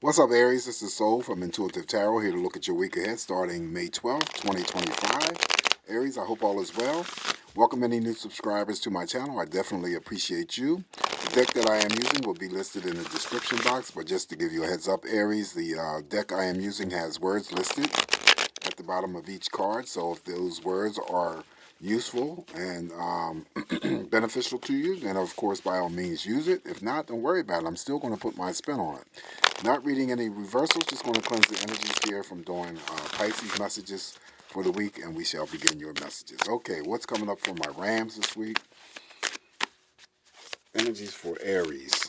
What's up, Aries? This is Soul from Intuitive Tarot, here to look at your week ahead starting May 12th, 2025. Aries, I hope all is well. Welcome any new subscribers to my channel. I definitely appreciate you. The deck that I am using will be listed in the description box, but just to give you a heads up, Aries, the deck I am using has words listed at the bottom of each card, so if those words are useful and beneficial to you, then of course by all means use it. If not, don't worry about it. I'm still going to put my spin on it. Not reading any reversals, just going to cleanse the energies here from doing Pisces messages for the week, and we shall begin your messages. Okay, what's coming up for my Rams this week? Energies for Aries.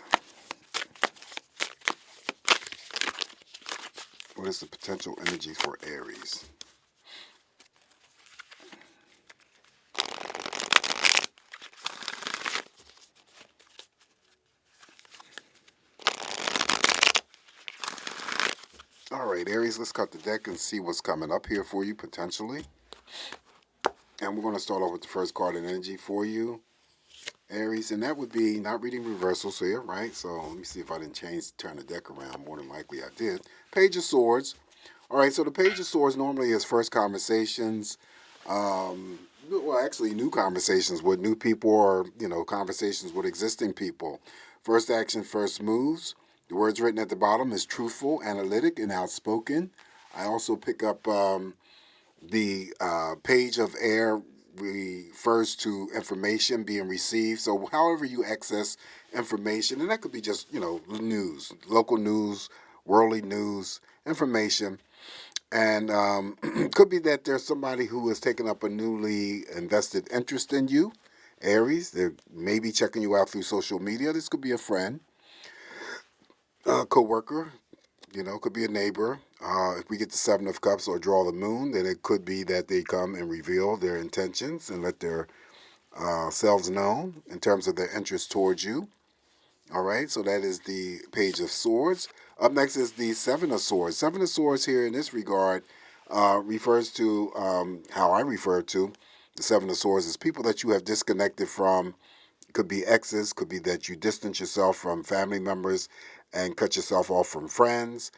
What is the potential energy for Aries? All right, Aries, let's cut the deck and see what's coming up here for you potentially. And we're going to start off with the first card in energy for you, Aries, and that would be not reading reversals here, right? So let me see if I didn't turn the deck around. More than likely I did. Page of Swords. All right, so the Page of Swords normally is first conversations, well, actually new conversations with new people or, conversations with existing people. First action, first moves. The words written at the bottom is truthful, analytic, and outspoken. I also pick up the Page of Air refers to information being received. So however you access information, and that could be just, news, local news, worldly news, information. And could be that there's somebody who has taken up a newly invested interest in you, Aries. They may be checking you out through social media. This could be a friend, a co-worker, could be a neighbor. If we get the Seven of Cups or draw the moon, then it could be that they come and reveal their intentions and let their selves known in terms of their interest towards you. All right, so that is the Page of Swords. Up next is the Seven of Swords. Seven of Swords here in this regard refers to how I refer to the Seven of Swords as people that you have disconnected from. Could be exes, could be that you distance yourself from family members and cut yourself off from friends.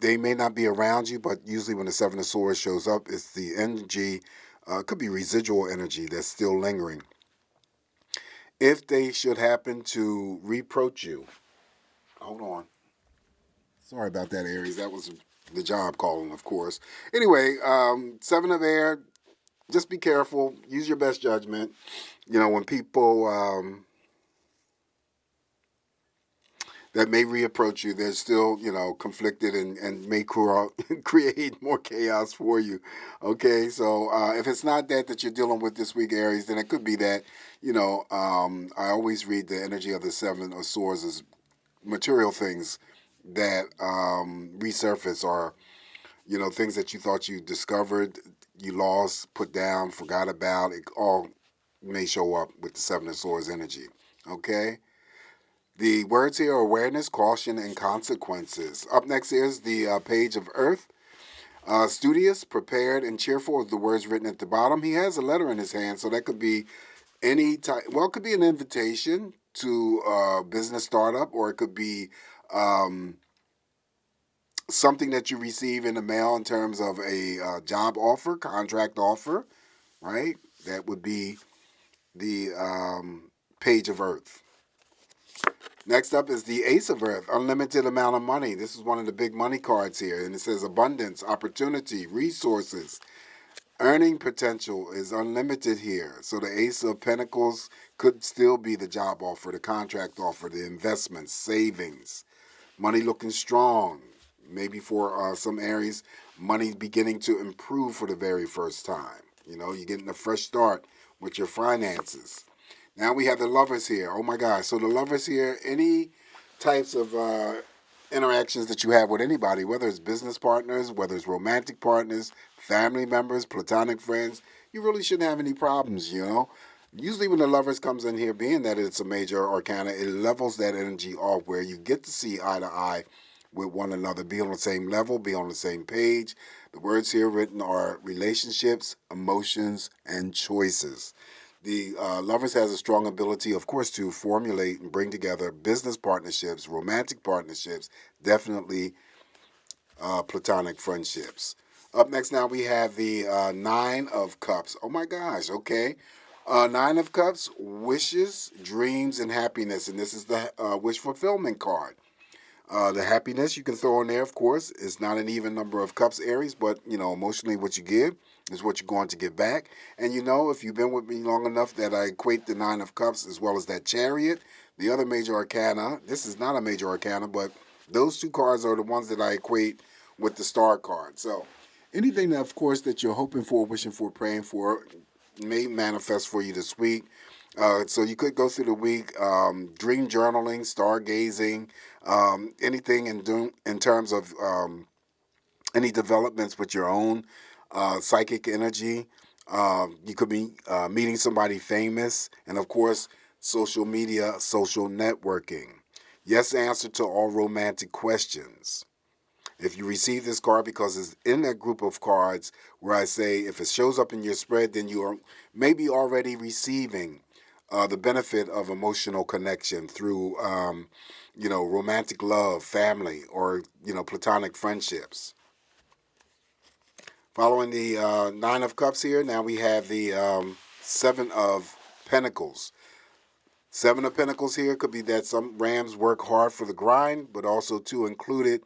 They may not be around you, but usually when the Seven of Swords shows up, it's the energy, could be residual energy that's still lingering. If they should happen to reproach you, hold on. Sorry about that, Aries. That was the job calling, of course. Anyway, Seven of Air, just be careful. Use your best judgment. When people that may reapproach you, they're still, conflicted and may create more chaos for you. Okay, so if it's not that you're dealing with this week, Aries, then it could be that, I always read the energy of the Seven of Swords as material things that resurface or, things that you thought you discovered, you lost, put down, forgot about. It all may show up with the Seven of Swords energy. Okay? The words here are awareness, caution, and consequences. Up next is the Page of Earth. Studious, prepared, and cheerful is the words written at the bottom. He has a letter in his hand, so that could be any type. Well, it could be an invitation to a business startup, or it could be something that you receive in the mail in terms of a job offer, contract offer, right? That would be the Page of Earth. Next up is the Ace of Earth, unlimited amount of money. This is one of the big money cards here, and it says abundance, opportunity, resources. Earning potential is unlimited here. So the Ace of Pentacles could still be the job offer, the contract offer, the investments, savings. Money looking strong. Maybe for some Aries, money beginning to improve for the very first time. You're getting a fresh start with your finances. Now we have the Lovers here. Oh my gosh. So the Lovers here, any types of interactions that you have with anybody, whether it's business partners, whether it's romantic partners, family members, platonic friends, you really shouldn't have any problems, Usually when the Lovers comes in here, being that it's a major arcana, it levels that energy off where you get to see eye to eye with one another, be on the same level, be on the same page. The words here written are relationships, emotions, and choices. The Lovers has a strong ability, of course, to formulate and bring together business partnerships, romantic partnerships, definitely platonic friendships. Up next now we have the Nine of Cups. Oh my gosh, okay. Nine of Cups, wishes, dreams, and happiness. And this is the wish fulfillment card. The happiness you can throw in there, of course. It's not an even number of cups, Aries, but emotionally, what you give is what you're going to get back. And if you've been with me long enough, that I equate the Nine of Cups as well as that Chariot, the other major arcana. This is not a major arcana, but those two cards are the ones that I equate with the Star card. So anything that, of course, that you're hoping for, wishing for, praying for, may manifest for you this week. So you could go through the week, dream journaling, stargazing, anything in terms of any developments with your own psychic energy. You could be meeting somebody famous, and of course, social media, social networking. Yes, answer to all romantic questions. If you receive this card, because it's in that group of cards where I say if it shows up in your spread, then you are maybe already receiving the benefit of emotional connection through, romantic love, family, or, platonic friendships. Following the Nine of Cups here, now we have the Seven of Pentacles. Seven of Pentacles here could be that some Rams work hard for the grind, but also to include it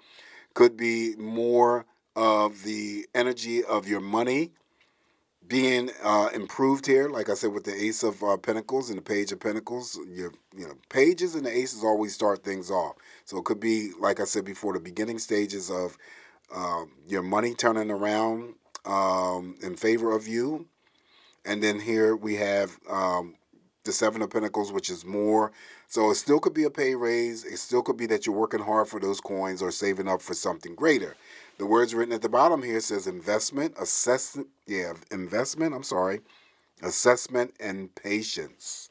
could be more of the energy of your money being improved here. Like I said, with the Ace of Pentacles and the Page of Pentacles, your pages and the aces always start things off. So it could be, like I said before, the beginning stages of your money turning around in favor of you. And then here we have the Seven of Pentacles, which is more. So it still could be a pay raise. It still could be that you're working hard for those coins or saving up for something greater. The words written at the bottom here says investment, assessment, and patience.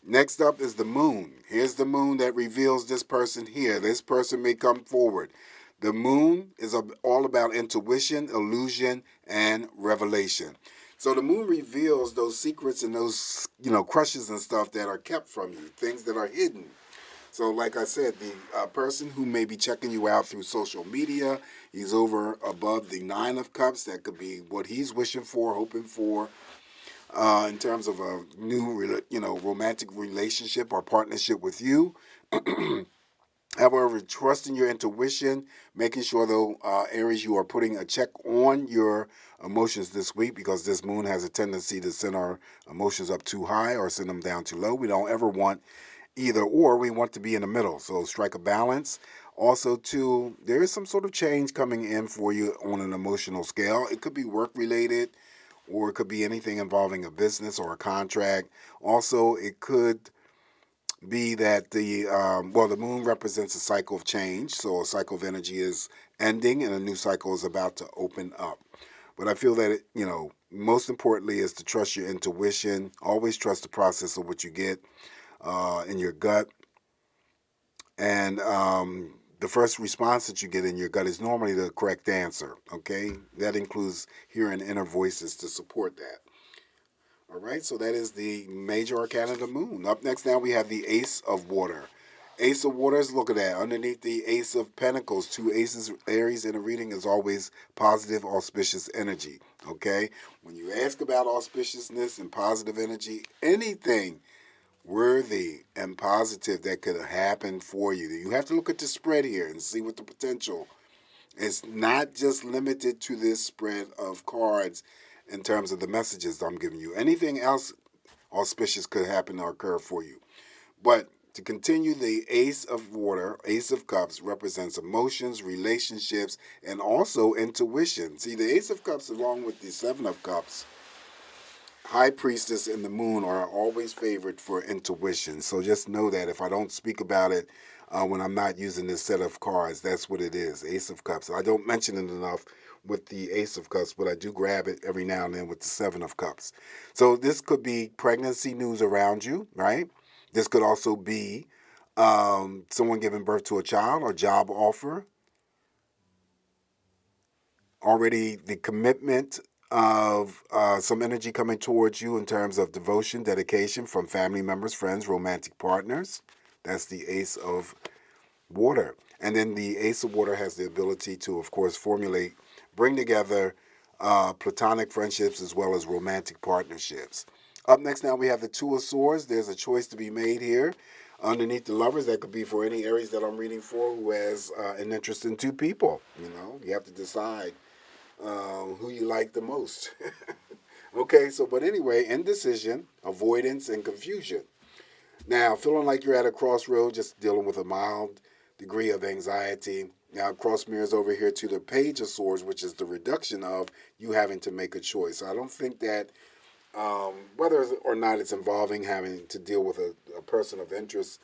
Next up is the moon. Here's the moon that reveals this person here. This person may come forward. The moon is all about intuition, illusion, and revelation. So the moon reveals those secrets and those, crushes and stuff that are kept from you, things that are hidden. So like I said, the person who may be checking you out through social media, he's over above the Nine of Cups. That could be what he's wishing for, hoping for, in terms of a new, romantic relationship or partnership with you. However, trust in your intuition, making sure, though, Aries, you are putting a check on your emotions this week, because this moon has a tendency to send our emotions up too high or send them down too low. We don't ever want either or. We want to be in the middle. So strike a balance. Also, too, there is some sort of change coming in for you on an emotional scale. It could be work related, or it could be anything involving a business or a contract. Also, it could be that the moon represents a cycle of change. So a cycle of energy is ending and a new cycle is about to open up. But I feel that most importantly is to trust your intuition. Always trust the process of what you get in your gut. And the first response that you get in your gut is normally the correct answer. Okay, that includes hearing inner voices to support that. All right, so that is the major arcana of the moon. Up next now we have the Ace of Water. Ace of Water is, look at that. Underneath the Ace of Pentacles, two aces, Aries in a reading is always positive, auspicious energy. Okay? When you ask about auspiciousness and positive energy, anything worthy and positive that could happen for you, you have to look at the spread here and see what the potential. It's not just limited to this spread of cards in terms of the messages I'm giving you. Anything else auspicious could happen or occur for you. But to continue, the Ace of Water, Ace of Cups, represents emotions, relationships, and also intuition. See, the Ace of Cups, along with the Seven of Cups, High Priestess and the Moon are always favored for intuition. So just know that if I don't speak about it when I'm not using this set of cards, that's what it is, Ace of Cups. I don't mention it enough with the Ace of Cups, but I do grab it every now and then with the Seven of Cups. So this could be pregnancy news around you, right? This could also be someone giving birth to a child or job offer. Already the commitment of some energy coming towards you in terms of devotion, dedication from family members, friends, romantic partners. That's the Ace of Water. And then the Ace of Water has the ability to, of course, bring together platonic friendships as well as romantic partnerships. Up next now we have the Two of Swords. There's a choice to be made here. Underneath the Lovers, that could be for any Aries that I'm reading for who has an interest in two people. You have to decide who you like the most. Okay, but anyway, indecision, avoidance, and confusion. Now, feeling like you're at a crossroad, just dealing with a mild degree of anxiety. Now, cross mirrors over here to the Page of Swords, which is the reduction of you having to make a choice. So I don't think that whether or not it's involving having to deal with a person of interest,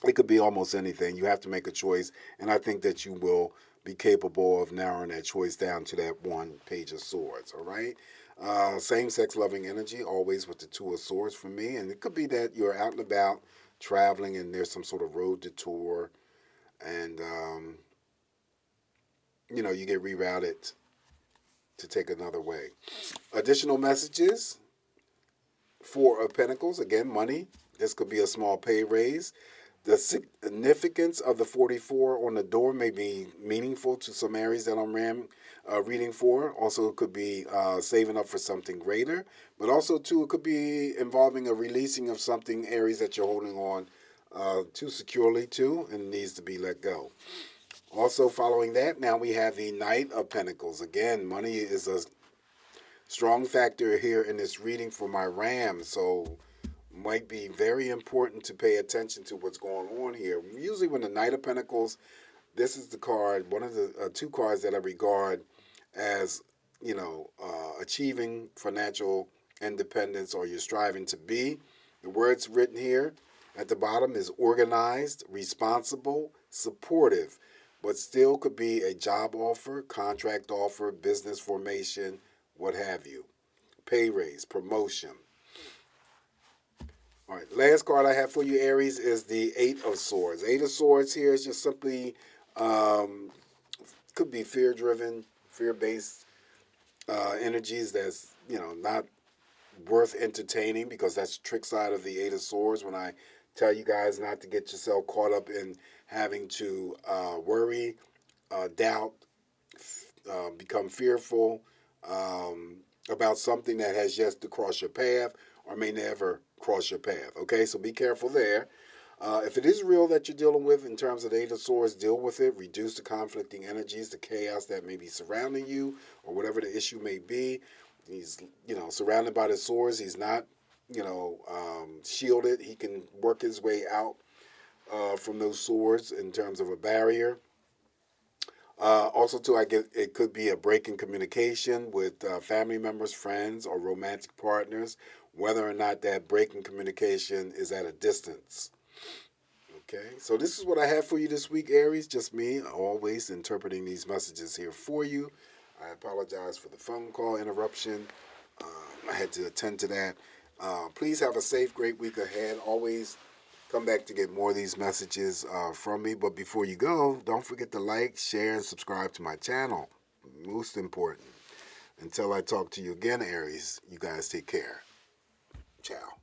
it could be almost anything. You have to make a choice, and I think that you will be capable of narrowing that choice down to that one Page of Swords, all right? Same-sex loving energy, always with the Two of Swords for me, and it could be that you're out and about traveling and there's some sort of road detour, and, you get rerouted to take another way. Additional messages, Four of Pentacles, again, money. This could be a small pay raise. The significance of the 44 on the door may be meaningful to some Aries that I'm reading for. Also, it could be saving up for something greater. But also, too, it could be involving a releasing of something, Aries, that you're holding on too securely to and needs to be let go. Also, following that, now we have the Knight of Pentacles. Again, money is a strong factor here in this reading for my Ram. So might be very important to pay attention to what's going on here. Usually when the Knight of Pentacles, this is the card, one of the two cards that I regard as, achieving financial independence, or you're striving to be. The words written here at the bottom is organized, responsible, supportive, but still could be a job offer, contract offer, business formation, what have you. Pay raise, promotion. All right, last card I have for you, Aries, is the Eight of Swords. Eight of Swords here is just simply, could be fear-driven, fear-based energies that's, not worth entertaining, because that's the trick side of the Eight of Swords when I tell you guys not to get yourself caught up in having to worry, doubt, become fearful about something that has yet to cross your path or may never cross your path. Okay, so be careful there. If it is real that you're dealing with in terms of the Eight of Swords, deal with it. Reduce the conflicting energies, the chaos that may be surrounding you, or whatever the issue may be. He's, surrounded by the swords. He's not, shielded. He can work his way out from those swords in terms of a barrier. Also, too, it could be a break in communication with family members, friends, or romantic partners, whether or not that break in communication is at a distance. Okay, so this is what I have for you this week, Aries. Just me, always interpreting these messages here for you. I apologize for the phone call interruption. I had to attend to that. Please have a safe, great week ahead. Always come back to get more of these messages from me. But before you go, don't forget to like, share, and subscribe to my channel. Most important. Until I talk to you again, Aries, you guys take care. Ciao.